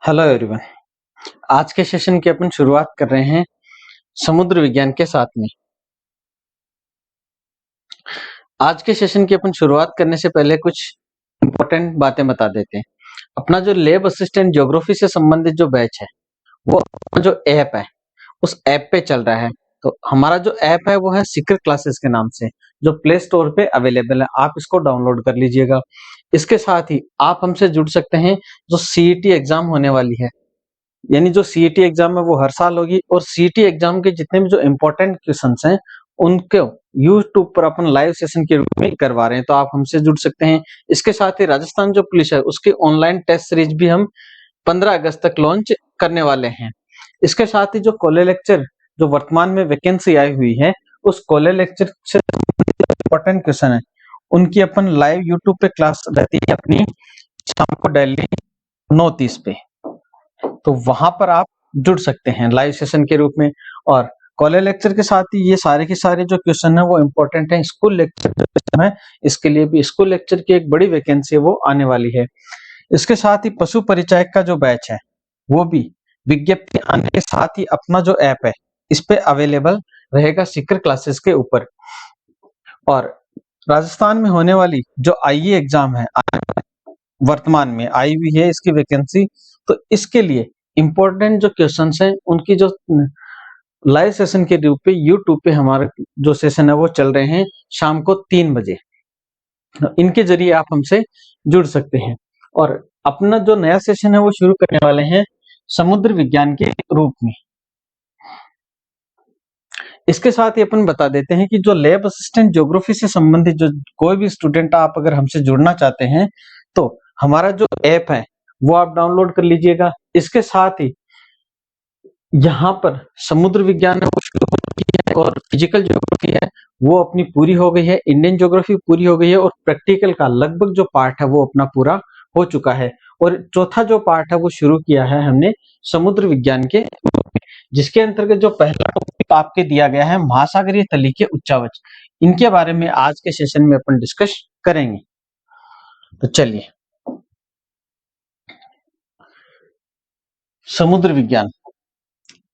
Hello everyone. आज के session की अपन शुरुआत कर रहे हैं समुद्र विज्ञान के साथ में। आज के सेशन की अपन शुरुआत करने से पहले कुछ इंपॉर्टेंट बातें बता देते हैं। अपना जो लैब असिस्टेंट ज्योग्राफी से संबंधित जो बैच है वो अपना जो ऐप है उस ऐप पे चल रहा है। तो हमारा जो ऐप है वो है सीक्रेट क्लासेस के नाम से, जो प्ले स्टोर पे अवेलेबल है। आप इसको डाउनलोड कर लीजिएगा। इसके साथ ही आप हमसे जुड़ सकते हैं। जो सीईटी एग्जाम होने वाली है, यानी जो सीईटी एग्जाम है वो हर साल होगी, और सीईटी एग्जाम के जितने भी जो इम्पोर्टेंट क्वेश्चंस हैं उनको यूट्यूब पर अपन लाइव सेशन के रूप में करवा रहे हैं। तो आप हमसे जुड़ सकते हैं। इसके साथ ही राजस्थान जो पुलिस है उसकी ऑनलाइन टेस्ट सीरीज भी हम 15 अगस्त तक लॉन्च करने वाले हैं। इसके साथ ही जो कॉलेज लेक्चर जो वर्तमान में वैकेंसी आई हुई है, उस कॉलेज लेक्चर से इम्पोर्टेंट क्वेश्चन है उनकी अपन लाइव यूट्यूब पे क्लास रहती है अपनी, शाम को डेली 9:30 पे। तो वहां पर आप जुड़ सकते हैं लाइव सेशन के रूप में। और कॉलेज लेक्चर के साथ ही ये सारे के सारे जो क्वेश्चन है वो इम्पोर्टेंट है। स्कूल लेक्चर है, इसके लिए भी स्कूल लेक्चर की एक बड़ी वैकेंसी है वो आने वाली है। इसके साथ ही पशु परिचय का जो बैच है वो भी विज्ञप्ति आने के साथ ही अपना जो ऐप है इस पे अवेलेबल रहेगा सीक्रेट क्लासेस के ऊपर। और राजस्थान में होने वाली जो आईए एग्जाम है, वर्तमान में आई हुई है इसकी वैकेंसी, तो इसके लिए इंपॉर्टेंट जो क्वेश्चंस हैं उनकी जो लाइव सेशन के रूप पे यूट्यूब पे हमारे जो सेशन है वो चल रहे हैं शाम को 3 बजे। इनके जरिए आप हमसे जुड़ सकते हैं। और अपना जो नया सेशन है वो शुरू करने वाले हैं समुद्र विज्ञान के रूप में। इसके साथ ही अपन बता देते हैं कि जो लैब असिस्टेंट ज्योग्राफी से संबंधित जो कोई भी स्टूडेंट आप अगर हमसे जुड़ना चाहते हैं तो हमारा जो ऐप है वो आप डाउनलोड कर लीजिएगा। इसके साथ ही यहाँ पर समुद्र विज्ञान है वो शुरू हो चुकी है, और फिजिकल ज्योग्राफी है वो अपनी पूरी हो गई है, इंडियन ज्योग्राफी पूरी हो गई है, और प्रैक्टिकल का लगभग जो पार्ट है वो अपना पूरा हो चुका है। और चौथा जो पार्ट है वो शुरू किया है हमने समुद्र विज्ञान के, जिसके अंतर्गत जो पहला टॉपिक आपके दिया गया है महासागरीय तली के उच्चावच। इनके बारे में आज के सेशन में अपन डिस्कस करेंगे। तो चलिए, समुद्र विज्ञान,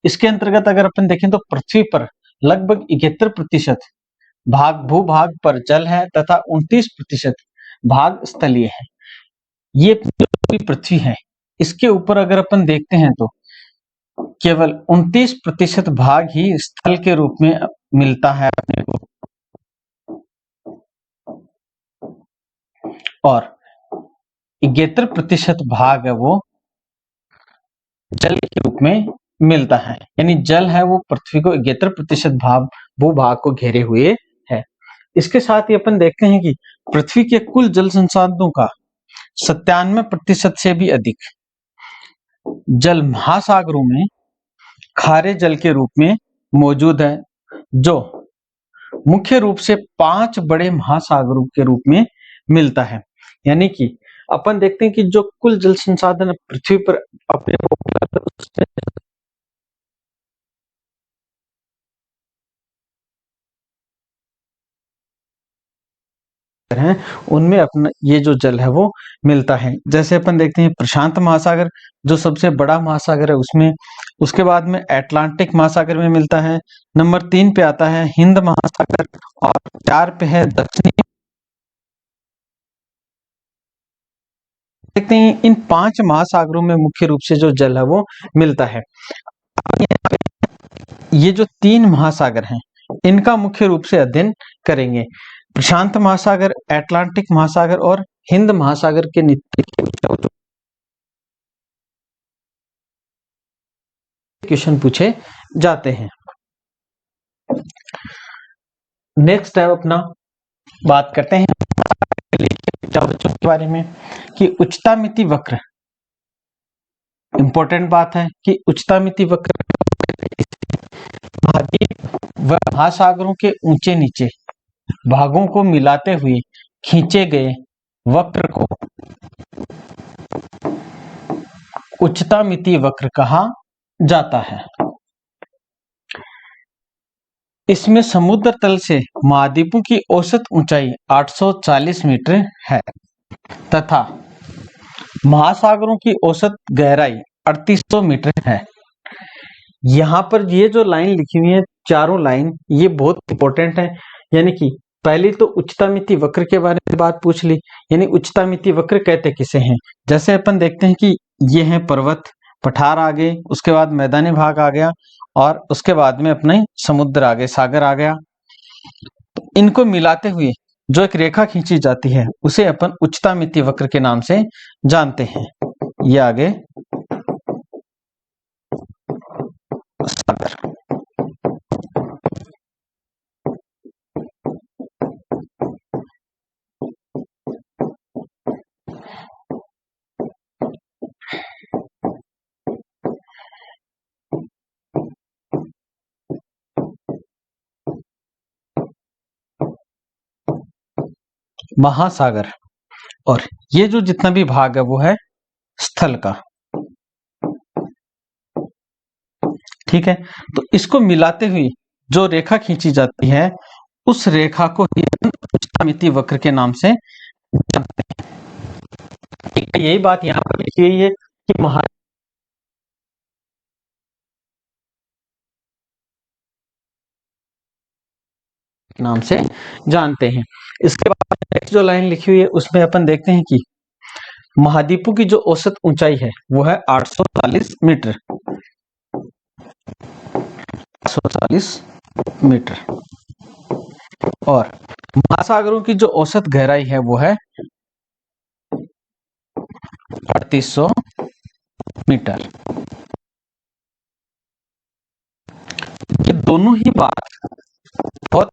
इसके अंतर्गत अगर अपन देखें तो पृथ्वी पर लगभग 71% भाग भूभाग पर जल है तथा 29% भाग स्थलीय है। ये पूरी पृथ्वी है, इसके ऊपर अगर अपन देखते हैं तो केवल 29% भाग ही स्थल के रूप में मिलता है अपने को, और 71% भाग है वो जल के रूप में मिलता है। यानी जल है वो पृथ्वी को 71% भाग भूभाग को घेरे हुए है। इसके साथ ही अपन देखते हैं कि पृथ्वी के कुल जल संसाधनों का 97% से भी अधिक जल महासागरों में खारे जल के रूप में मौजूद है, जो मुख्य रूप से 5 बड़े महासागरों के रूप में मिलता है। यानी कि अपन देखते हैं कि जो कुल जल संसाधन पृथ्वी पर अपने हैं उनमें अपना ये जो जल है वो मिलता है। जैसे अपन देखते हैं प्रशांत महासागर जो सबसे बड़ा महासागर है उसमें, उसके बाद में अटलांटिक महासागर में मिलता है, नंबर 3 पे आता है हिंद महासागर, और 4 पे है दक्षिणी। देखते हैं इन 5 महासागरों में मुख्य रूप से जो जल है वो मिलता है। ये जो 3 महासागर हैं इनका मुख्य रूप से अध्ययन करेंगे। प्रशांत महासागर, अटलांटिक महासागर और हिंद महासागर के नीचे क्वेश्चन पूछे जाते हैं। नेक्स्ट है अपना बात करते हैं के बारे में कि उच्चता मिति वक्र। इंपॉर्टेंट बात है कि उच्चता मिति वक्र महाद्वीप व महासागरों के ऊंचे नीचे भागों को मिलाते हुए खींचे गए वक्र को उच्चता मिति वक्र कहा जाता है। इसमें समुद्र तल से महाद्वीपों की औसत ऊंचाई 840 मीटर है तथा महासागरों की औसत गहराई 3800 मीटर है। यहाँ पर ये जो लाइन लिखी हुई है, चारों लाइन, ये बहुत इंपॉर्टेंट है। यानी कि पहली तो उच्चतामिति वक्र के बारे में बात पूछ ली, यानी उच्चतामिति वक्र कहते किसे हैं। जैसे अपन देखते हैं कि ये है पर्वत, पठार आ गए, उसके बाद मैदानी भाग आ गया, और उसके बाद में अपने समुद्र आ गए, सागर आ गया। तो इनको मिलाते हुए जो एक रेखा खींची जाती है उसे अपन उच्चतामिति वक्र के नाम से जानते हैं। ये आगे सागर। महासागर, और ये जो जितना भी भाग है वो है स्थल का। ठीक है, तो इसको मिलाते हुए जो रेखा खींची जाती है उस रेखा को ही उच्चतामिति वक्र के नाम से जानते हैं। यही बात यहाँ पर लिखी हुई है कि नाम से जानते हैं। इसके बाद नेक्स्ट जो लाइन लिखी हुई है उसमें अपन देखते हैं कि महाद्वीपों की जो औसत ऊंचाई है वो है 840 मीटर। 840 मीटर। और महासागरों की जो औसत गहराई है वो है 3800 मीटर। ये दोनों ही बात बहुत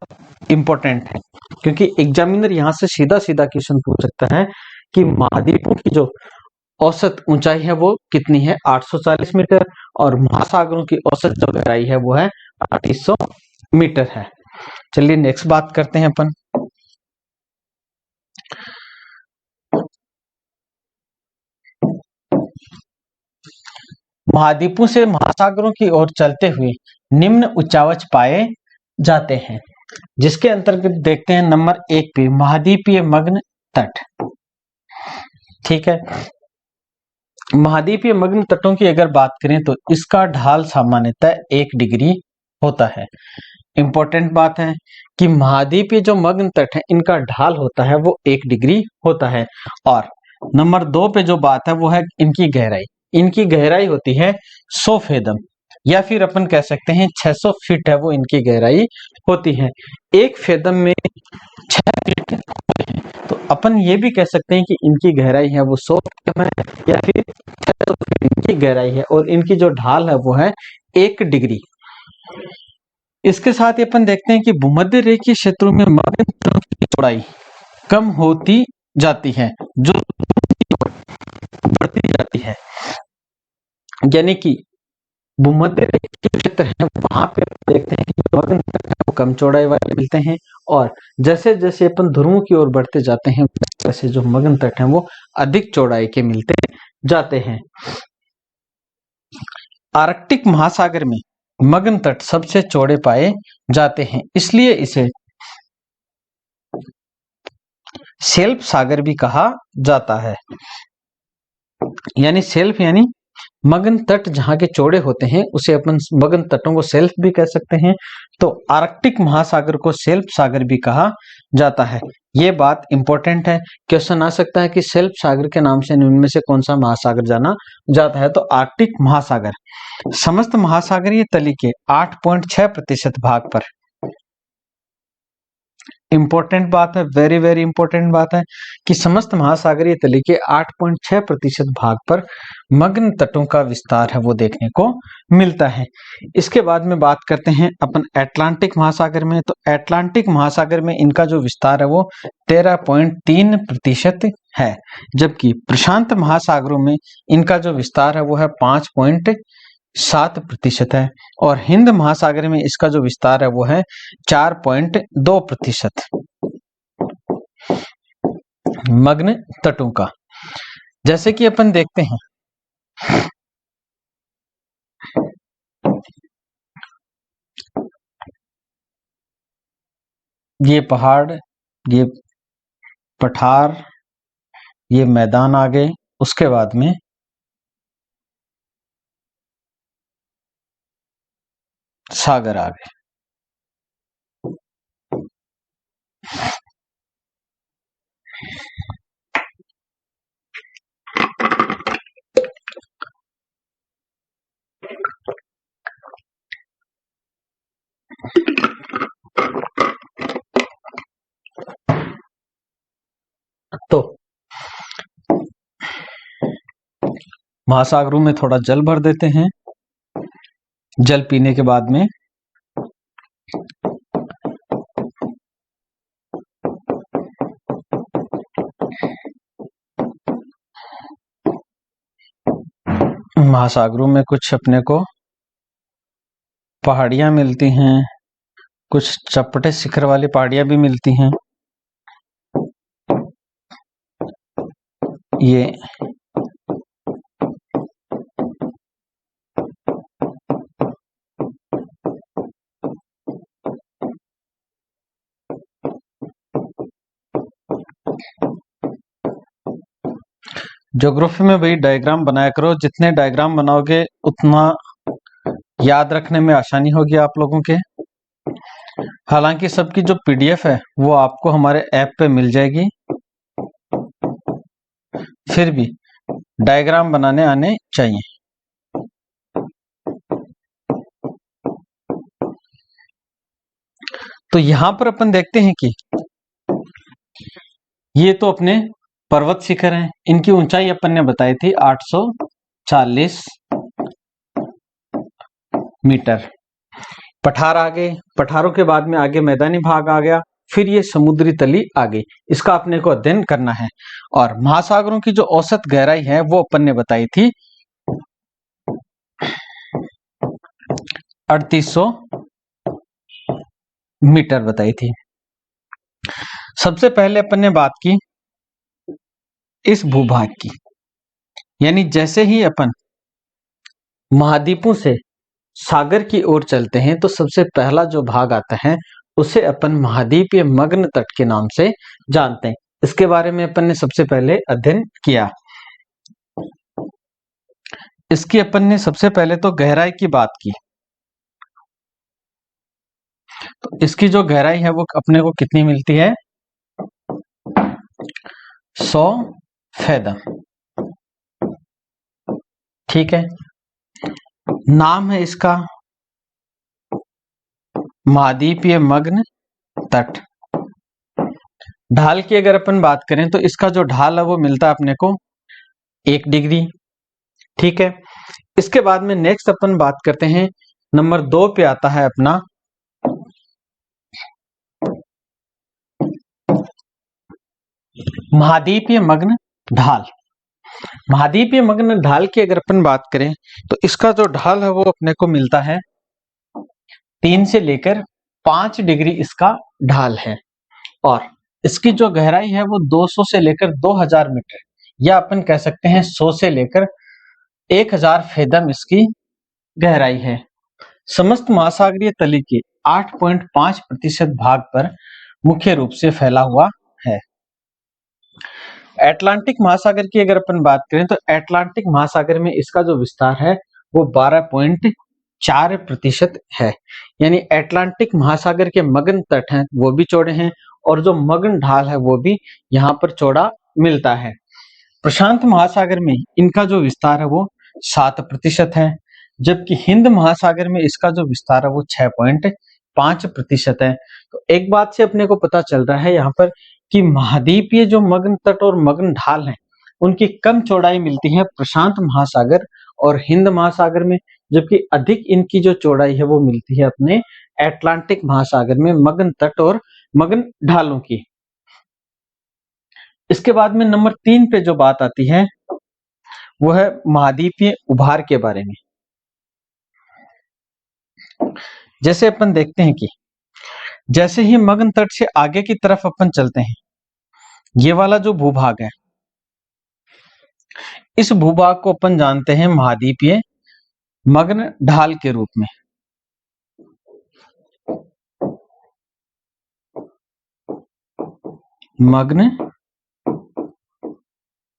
इंपॉर्टेंट है, क्योंकि एग्जामिनर यहां से सीधा सीधा क्वेश्चन पूछ सकता है कि महाद्वीपों की जो औसत ऊंचाई है वो कितनी है, 840 मीटर, और महासागरों की औसत जो गहराई है वो है 3800 मीटर है। चलिए नेक्स्ट बात करते हैं अपन। महाद्वीपों से महासागरों की ओर चलते हुए निम्न उच्चावच पाए जाते हैं, जिसके अंतर्गत देखते हैं नंबर 1 पे महाद्वीपीय मग्न तट। ठीक है, महाद्वीपीय मग्न तटों की अगर बात करें तो इसका ढाल सामान्यतः 1 डिग्री होता है। इंपॉर्टेंट बात है कि महाद्वीपीय जो मग्न तट है इनका ढाल होता है वो 1 डिग्री होता है। और नंबर 2 पे जो बात है वो है इनकी गहराई। इनकी गहराई होती है 100 फेदम, या फिर अपन कह सकते हैं 600 फीट है वो इनकी गहराई होती है। एक फेदम में 6 फीट होते हैं, तो अपन ये भी कह सकते हैं कि इनकी गहराई है वो 100 फेदम है, या फिर 600 फीट इनकी गहराई है, और इनकी जो ढाल है वो है 1 डिग्री। इसके साथ ही अपन देखते हैं कि भूमध्य रेखीय क्षेत्रों में मग्न तटों की चौड़ाई कम होती जाती है, जो बढ़ती जाती है। यानी कि भूमध्य रेखीय क्षेत्र है वहां पे देखते हैं कि मग्न तट है वो कम चौड़ाई वाले मिलते हैं, और जैसे जैसे अपन ध्रुवों की ओर बढ़ते जाते हैं वैसे जो मग्न तट है वो अधिक चौड़ाई के मिलते जाते हैं। आर्कटिक महासागर में मग्न तट सबसे चौड़े पाए जाते हैं, इसलिए इसे शेल्फ सागर भी कहा जाता है। यानी शेल्फ यानी मग्न तट जहां के चौड़े होते हैं उसे अपन मग्न तटों को शेल्फ भी कह सकते हैं। तो आर्कटिक महासागर को शेल्फ सागर भी कहा जाता है। ये बात इंपॉर्टेंट है, क्वेश्चन आ सकता है कि शेल्फ सागर के नाम से इनमें से कौन सा महासागर जाना जाता है, तो आर्कटिक महासागर समस्त महासागरीय तली के 8.6% भाग पर, इंपॉर्टेंट बात है, वेरी वेरी इंपॉर्टेंट बात है कि समस्त महासागरीय तली के 8.6% भाग पर मग्न तटों का विस्तार है वो देखने को मिलता है। इसके बाद में बात करते हैं अपन अटलांटिक महासागर में। तो अटलांटिक महासागर में इनका जो विस्तार है वो 13.3% है, जबकि प्रशांत महासागरों में इनका जो विस्तार है वो है 5.7% है, और हिंद महासागर में इसका जो विस्तार है वो है 4.2% मग्न तटों का। जैसे कि अपन देखते हैं ये पहाड़, ये पठार, ये मैदान आ गए, उसके बाद में सागर आ गए। तो महासागरों में थोड़ा जल भर देते हैं। जल पीने के बाद में महासागरों में कुछ अपने को पहाड़ियां मिलती हैं, कुछ चपटे शिखर वाली पहाड़ियां भी मिलती हैं। ये ज्योग्राफी में भाई डायग्राम बनाया करो, जितने डायग्राम बनाओगे उतना याद रखने में आसानी होगी आप लोगों के। हालांकि सबकी जो पीडीएफ है वो आपको हमारे ऐप पे मिल जाएगी, फिर भी डायग्राम बनाने आने चाहिए। तो यहां पर अपन देखते हैं कि ये तो अपने पर्वत शिखर हैं, इनकी ऊंचाई अपन ने बताई थी 840 मीटर। पठार आ गए, पठारों के बाद में आगे मैदानी भाग आ गया, फिर ये समुद्री तली आ गई। इसका अपने को अध्ययन करना है। और महासागरों की जो औसत गहराई है वो अपन ने बताई थी 3800 मीटर बताई थी। सबसे पहले अपन ने बात की इस भूभाग की, यानी जैसे ही अपन महाद्वीपों से सागर की ओर चलते हैं तो सबसे पहला जो भाग आता है उसे अपन महाद्वीपीय मग्न तट के नाम से जानते हैं। इसके बारे में अपन ने सबसे पहले अध्ययन किया। इसकी अपन ने सबसे पहले तो गहराई की बात की। तो इसकी जो गहराई है वो अपने को कितनी मिलती है? 100 फैदम। ठीक है, नाम है इसका महाद्वीपीय मग्न तट। ढाल की अगर अपन बात करें तो इसका जो ढाल है वो मिलता है अपने को 1 डिग्री। ठीक है, इसके बाद में नेक्स्ट अपन बात करते हैं, नंबर 2 पे आता है अपना महाद्वीपीय मग्न ढाल। महाद्वीपीय मग्न ढाल की अगर अपन बात करें तो इसका जो ढाल है वो अपने को मिलता है 3 से लेकर 5 डिग्री इसका ढाल है। और इसकी जो गहराई है वो 200 से लेकर 2000 मीटर, या अपन कह सकते हैं 100 से लेकर 1000 फेदम इसकी गहराई है। समस्त महासागरीय तली के 8.5% भाग पर मुख्य रूप से फैला हुआ है। अटलांटिक महासागर की अगर अपन बात करें तो अटलांटिक महासागर में इसका जो विस्तार है वो 12.4% है। यानी अटलांटिक महासागर के मग्न तट हैं वो भी चौड़े हैं, और जो मग्न ढाल है वो भी यहाँ पर चौड़ा मिलता है। प्रशांत महासागर में इनका जो विस्तार है वो 7% है, जबकि हिंद महासागर में इसका जो विस्तार है वो 6.5% है। तो एक बात से अपने को पता चल रहा है यहाँ पर कि महाद्वीपीय जो मग्न तट और मग्न ढाल हैं उनकी कम चौड़ाई मिलती है प्रशांत महासागर और हिंद महासागर में, जबकि अधिक इनकी जो चौड़ाई है वो मिलती है अपने अटलांटिक महासागर में मग्न तट और मग्न ढालों की। इसके बाद में नंबर 3 पे जो बात आती है वो है महाद्वीपीय उभार के बारे में। जैसे अपन देखते हैं कि जैसे ही मग्न तट से आगे की तरफ अपन चलते हैं, ये वाला जो भूभाग है इस भूभाग को अपन जानते हैं महाद्वीपीय मग्न ढाल के रूप में। मग्न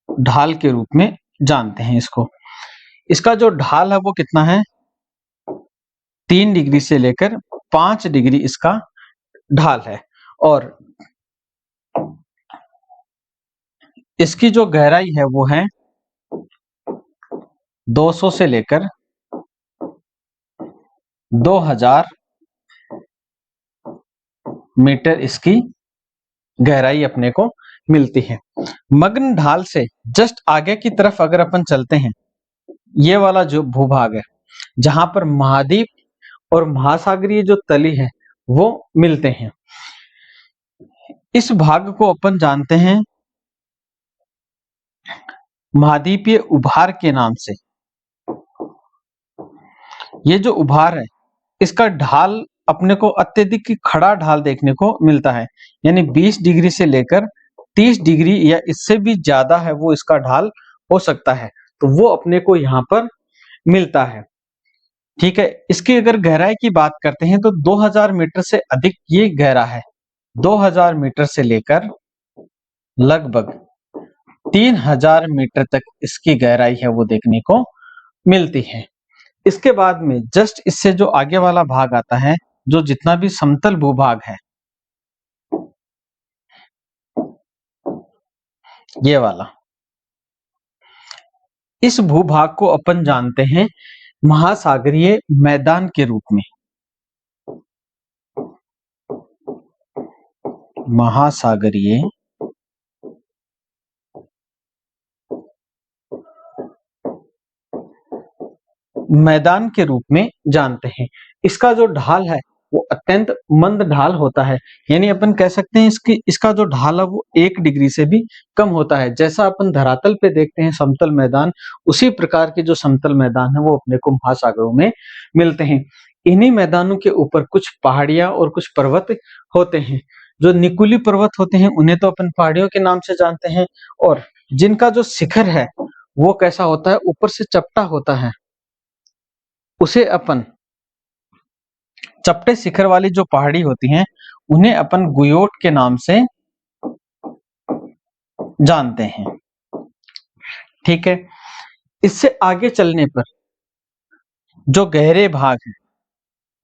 ढाल के रूप में जानते हैं इसको। इसका जो ढाल है वो कितना है? 3 डिग्री से लेकर 5 डिग्री इसका ढाल है और इसकी जो गहराई है वो है 200 से लेकर 2000 मीटर इसकी गहराई अपने को मिलती है। मग्न ढाल से जस्ट आगे की तरफ अगर अपन चलते हैं, ये वाला जो भूभाग है जहां पर महाद्वीप और महासागरीय जो तली है वो मिलते हैं, इस भाग को अपन जानते हैं महाद्वीपीय उभार के नाम से। ये जो उभार है इसका ढाल अपने को अत्यधिक खड़ा ढाल देखने को मिलता है, यानी 20 डिग्री से लेकर 30 डिग्री या इससे भी ज्यादा है वो इसका ढाल हो सकता है, तो वो अपने को यहाँ पर मिलता है। ठीक है, इसकी अगर गहराई की बात करते हैं तो 2000 मीटर से अधिक ये गहरा है। 2000 मीटर से लेकर लगभग 3000 मीटर तक इसकी गहराई है वो देखने को मिलती है। इसके बाद में जस्ट इससे जो आगे वाला भाग आता है, जो जितना भी समतल भूभाग है, ये वाला, इस भूभाग को अपन जानते हैं महासागरीय मैदान के रूप में। महासागरीय मैदान के रूप में जानते हैं। इसका जो ढाल है वो अत्यंत मंद ढाल होता है, यानी अपन कह सकते हैं इसका जो ढाल है वो 1 डिग्री से भी कम होता है। जैसा अपन धरातल पे देखते हैं समतल मैदान, उसी प्रकार के जो समतल मैदान है वो अपने को महासागरों में मिलते हैं। इन्हीं मैदानों के ऊपर कुछ पहाड़ियां और कुछ पर्वत होते हैं। जो निकुली पर्वत होते हैं उन्हें तो अपन पहाड़ियों के नाम से जानते हैं, और जिनका जो शिखर है वो कैसा होता है, ऊपर से चपटा होता है, उसे अपन चपटे शिखर वाली जो पहाड़ी होती हैं उन्हें अपन गुयोट के नाम से जानते हैं। ठीक है, इससे आगे चलने पर जो गहरे भाग हैं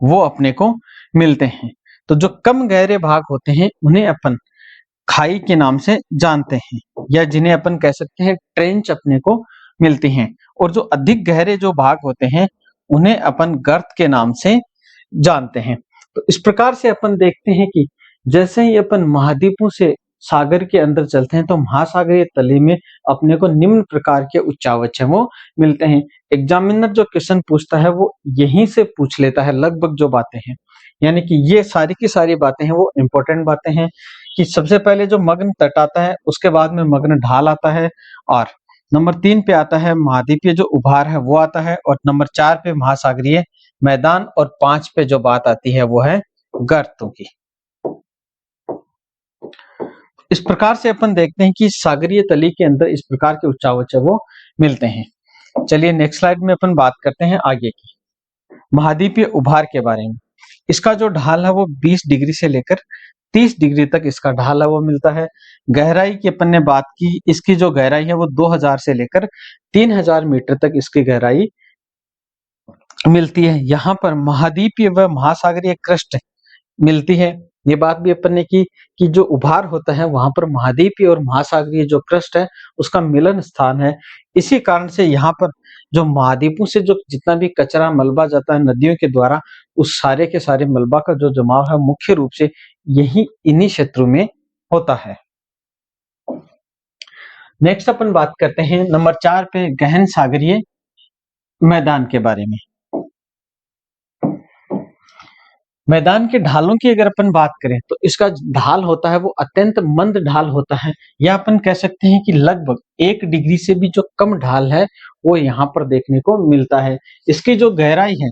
वो अपने को मिलते हैं। तो जो कम गहरे भाग होते हैं उन्हें अपन खाई के नाम से जानते हैं, या जिन्हें अपन कह सकते हैं ट्रेंच अपने को मिलती हैं। और जो अधिक गहरे जो भाग होते हैं उन्हें अपन गर्त के नाम से जानते हैं। तो इस प्रकार से अपन देखते हैं कि जैसे ही अपन महाद्वीपों से सागर के अंदर चलते हैं तो महासागरीय तली में अपने को निम्न प्रकार के उच्चावच है वो मिलते हैं। एग्जामिनर जो क्वेश्चन पूछता है वो यहीं से पूछ लेता है लगभग जो बातें हैं, यानी कि ये सारी की सारी बातें हैं वो इंपॉर्टेंट बातें हैं कि सबसे पहले जो मग्न तट आता है, उसके बाद में मग्न ढाल आता है, और नंबर 3 पे आता है महाद्वीपीय जो उभार है वो आता है, और नंबर 4 पे महासागरीय मैदान, और 5 पे जो बात आती है वो है गर्तों की। इस प्रकार से अपन देखते हैं कि सागरीय तली के अंदर इस प्रकार के उच्चावच वो मिलते हैं। चलिए नेक्स्ट स्लाइड में अपन बात करते हैं आगे की महाद्वीपीय उभार के बारे में। इसका जो ढाल है वो 20 डिग्री से लेकर 30 डिग्री तक इसका ढाल है वो मिलता है। गहराई की अपन ने बात की, इसकी जो गहराई है वो 2000 से लेकर 3000 मीटर तक इसकी गहराई मिलती है। यहाँ पर महाद्वीपीय व महासागरीय क्रस्ट मिलती है। ये बात भी अपन ने की कि जो उभार होता है वहां पर महाद्वीपीय और महासागरीय जो क्रस्ट है उसका मिलन स्थान है। इसी कारण से यहाँ पर जो महाद्वीपों से जो जितना भी कचरा मलबा जाता है नदियों के द्वारा, उस सारे के सारे मलबा का जो जमाव है मुख्य रूप से यही इन्हीं क्षेत्रों में होता है। नेक्स्ट अपन बात करते हैं नंबर 4 पे गहन सागरीय मैदान के बारे में। मैदान के ढालों की अगर अपन बात करें तो इसका ढाल होता है वो अत्यंत मंद ढाल होता है, या अपन कह सकते हैं कि लगभग 1 डिग्री से भी जो कम ढाल है वो यहाँ पर देखने को मिलता है। इसकी जो गहराई है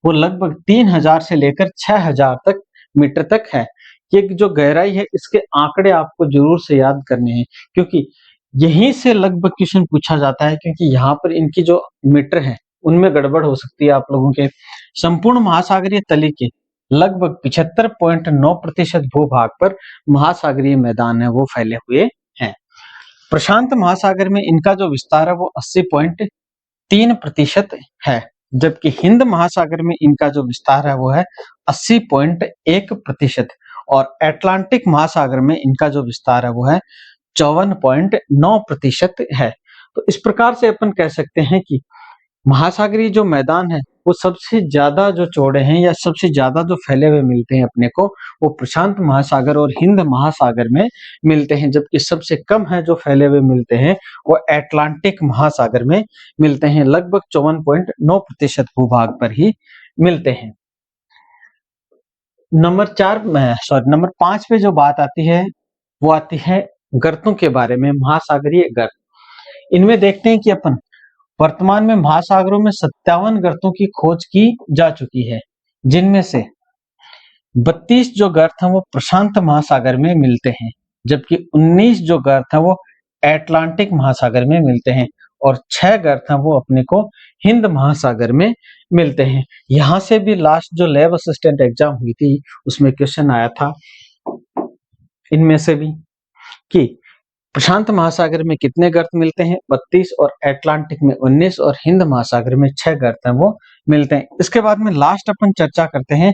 वो लगभग 3000 से लेकर 6000 तक मीटर तक है। ये जो गहराई है इसके आंकड़े आपको जरूर से याद करने हैं, क्योंकि यहीं से लगभग क्वेश्चन पूछा जाता है, क्योंकि यहाँ पर इनकी जो मीटर है उनमें गड़बड़ हो सकती है आप लोगों के। संपूर्ण महासागरीय तली के लगभग 75.9% भूभाग पर महासागरीय मैदान है वो फैले हुए हैं। प्रशांत महासागर में इनका जो विस्तार है वो 80.3% है, जबकि हिंद महासागर में इनका जो विस्तार है वो है 80.1% और अटलांटिक महासागर में इनका जो विस्तार है वो है 54.9% है। तो इस प्रकार से अपन कह सकते हैं कि महासागरीय जो मैदान है वो सबसे ज्यादा जो चौड़े हैं या सबसे ज्यादा जो फैले हुए मिलते हैं अपने को, वो प्रशांत महासागर और हिंद महासागर में मिलते हैं, जबकि सबसे कम है जो फैले हुए मिलते हैं वो अटलांटिक महासागर में मिलते हैं, लगभग 54.9% भूभाग पर ही मिलते हैं। नंबर 5 पे जो बात आती है वो आती है गर्तों के बारे में, महासागरीय गर्त। इनमें देखते हैं कि अपन वर्तमान में महासागरों में 57 गर्तों की खोज की जा चुकी है, जिनमें से 32 जो गर्त हैं वो प्रशांत महासागर में मिलते हैं, जबकि 19 जो गर्त हैं वो अटलांटिक महासागर में मिलते हैं और 6 गर्त हैं वो अपने को हिंद महासागर में मिलते हैं। यहां से भी लास्ट जो लैब असिस्टेंट एग्जाम हुई थी उसमें क्वेश्चन आया था इनमें से भी कि प्रशांत महासागर में कितने गर्त मिलते हैं, 32, और अटलांटिक में 19 और हिंद महासागर में 6 गर्त हैं वो मिलते हैं। इसके बाद में लास्ट अपन चर्चा करते हैं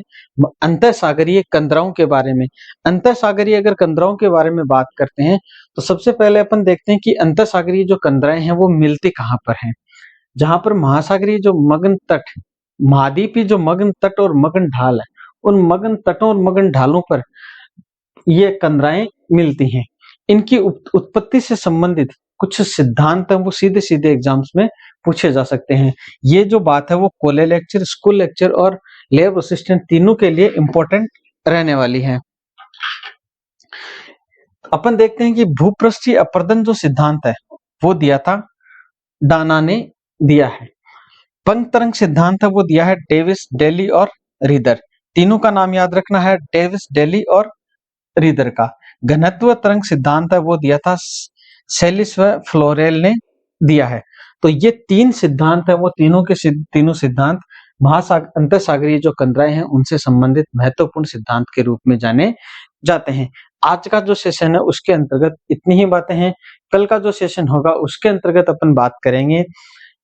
अंतर सागरीय कंदराओं के बारे में। अंतर सागरीय अगर कंदराओं के बारे में बात करते हैं तो सबसे पहले अपन देखते हैं कि अंतर सागरीय जो कंदराएं हैं वो मिलती कहाँ पर हैं। जहां पर महासागरीय जो मगन तट, महाद्वीपीय जो मगन तट और मगन ढाल है, उन मगन तटों और मगन ढालों पर ये कंदराएं मिलती हैं। इनकी उत्पत्ति से संबंधित कुछ सिद्धांत हैं वो सीधे सीधे एग्जाम्स में पूछे जा सकते हैं। ये जो बात है वो कॉलेज लेक्चर, स्कूल लेक्चर और लैब असिस्टेंट तीनों के लिए इंपॉर्टेंट रहने वाली है। अपन देखते हैं कि भूपृष्ठीय अपर्दन जो सिद्धांत है वो दिया था डाना ने दिया है। पंख तरंग सिद्धांत है वो दिया है डेविस, डेली और रीदर। तीनों का नाम याद रखना है, डेविस, डेली और रीदर का। घनत्व तरंग सिद्धांत है वो दिया था सेलिस व फ्लोरेल ने दिया है। तो ये 3 सिद्धांत है वो तीनों सिद्धांत अंतर सागरीय जो कंदराएं हैं उनसे संबंधित महत्वपूर्ण सिद्धांत के रूप में जाने जाते हैं। आज का जो सेशन है उसके अंतर्गत इतनी ही बातें हैं। कल का जो सेशन होगा उसके अंतर्गत अपन बात करेंगे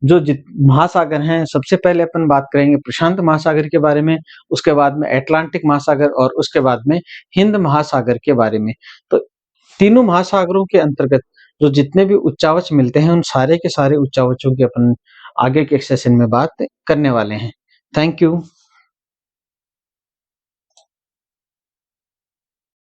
जो महासागर हैं। सबसे पहले अपन बात करेंगे प्रशांत महासागर के बारे में, उसके बाद में अटलांटिक महासागर और उसके बाद में हिंद महासागर के बारे में। तो तीनों महासागरों के अंतर्गत जो जितने भी उच्चावच मिलते हैं उन सारे के सारे उच्चावचों की अपन आगे के सेशन में बात करने वाले हैं। Thank you.